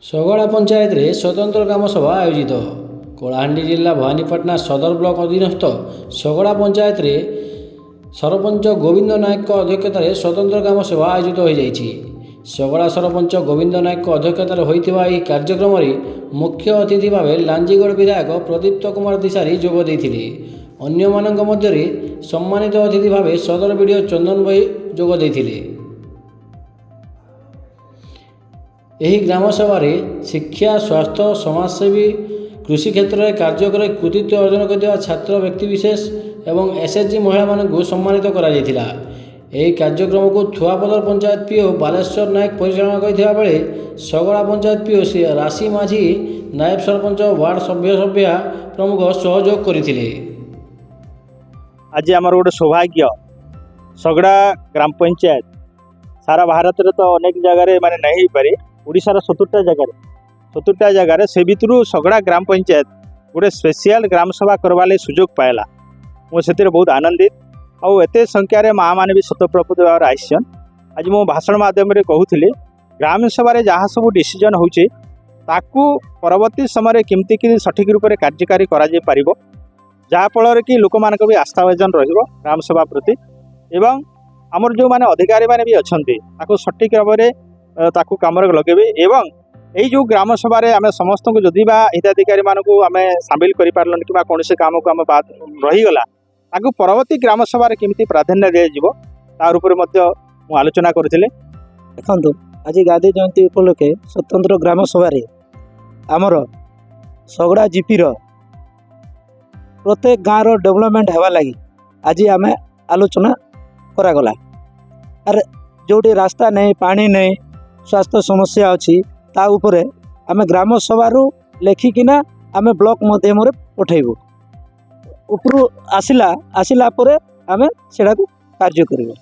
ଶଗଡ଼ା ପଞ୍ଚାୟତରେ ସ୍ୱତନ୍ତ୍ର ଗ୍ରାମସଭା ଆୟୋଜିତ। କଳାହାଣ୍ଡି ଜିଲ୍ଲା ଭବାନୀପାଟଣା ସଦର ବ୍ଲକ ଅଧୀନସ୍ଥ ଶଗଡ଼ା ପଞ୍ଚାୟତରେ ସରପଞ୍ଚ ଗୋବିନ୍ଦ ନାୟକଙ୍କ ଅଧ୍ୟକ୍ଷତାରେ ସ୍ୱତନ୍ତ୍ର ଗ୍ରାମସଭା ଆୟୋଜିତ ହୋଇଯାଇଛି। ଶଗଡ଼ା ସରପଞ୍ଚ ଗୋବିନ୍ଦ ନାୟକଙ୍କ ଅଧ୍ୟକ୍ଷତାରେ ହୋଇଥିବା ଏହି କାର୍ଯ୍ୟକ୍ରମରେ ମୁଖ୍ୟ ଅତିଥି ଭାବେ ଲାଞ୍ଜିଗଡ଼ ବିଧାୟକ ପ୍ରଦୀପ୍ତ କୁମାର ଦିଶାରୀ ଯୋଗ ଦେଇଥିଲେ। ଅନ୍ୟମାନଙ୍କ ମଧ୍ୟରେ ସମ୍ମାନିତ ଅତିଥି ଭାବେ ସଦର ବିଡ଼ିଓ ଚନ୍ଦନ ଭାଇ ଯୋଗ ଦେଇଥିଲେ। ଏହି ଗ୍ରାମସଭାରେ ଶିକ୍ଷା, ସ୍ୱାସ୍ଥ୍ୟ, ସମାଜସେବୀ, କୃଷି କ୍ଷେତ୍ରରେ କାର୍ଯ୍ୟ କରି କୃତିତ୍ୱ ଅର୍ଜନ କରିଥିବା ଛାତ୍ର ବ୍ୟକ୍ତିବିଶେଷ ଏବଂ ଏସ୍ଏଚ୍ଜି ମହିଳାମାନଙ୍କୁ ସମ୍ମାନିତ କରାଯାଇଥିଲା। ଏହି କାର୍ଯ୍ୟକ୍ରମକୁ ଥୁଆପଦର ପଞ୍ଚାୟତ ପିଓ ବାଲେଶ୍ୱର ନାୟକ ପରିଚାଳନା କରିଥିବା ବେଳେ ଶଗଡ଼ା ପଞ୍ଚାୟତ ପିଓ ରାଶି ମାଝୀ, ନାୟବ ସରପଞ୍ଚ, ୱାର୍ଡ ସଭ୍ୟା ପ୍ରମୁଖ ସହଯୋଗ କରିଥିଲେ। आज आमर गोटे सौभाग्य शगड़ा ग्राम पंचायत सारा भारत रे तो अनेक जगह माने नहीं पारे ओडिशार 70टा जगह से भितर शगड़ा ग्राम पंचायत गोटे स्पेशल ग्राम सभा करवा सुजोग पाइला। मुझे बहुत आनंदित आउ एत संख्यार माँ मैंने भी स्वतःप्रभुत भाव आसन। आज मो भाषण माध्यम कहूली ग्राम सभा जहाँ सब डिसीजन होचे ताकू परवर्ती समय केमती सठिक रूप से कार्यकारी कर जहाँफल कि लोक मान भी आस्थाभाजन ग्राम सभा प्रति एवं आमर जो माने अधिकारी माने भी अच्छा सठिक भाव में कम लगे एवं यही जो ग्राम सभा आम समस्त को जदि हिताधिकारी मानक आम सामिल कर पार्लन कि कौन से काम को आम बात रहीगला ताकू परवर्ती ग्राम सभा केमती प्राधान्य दिज्व तार आलोचना करुले। देखो आज गांधी जयंती उपलक्षे स्वतंत्र ग्राम सभा आमर शगड़ा जीपी प्रत्येक गाँव रो डेवलपमेंट हेबा लगी आज आम आलोचना करागला। अरे जोटी रास्ता नहीं, पानी नहीं, स्वास्थ्य समस्या अच्छी ता उपरे आम ग्राम सभा लेखिकिना आम ब्लॉक माध्यम पठेबू उपरू आसिला परे आम सेडा को कार्य करिबो।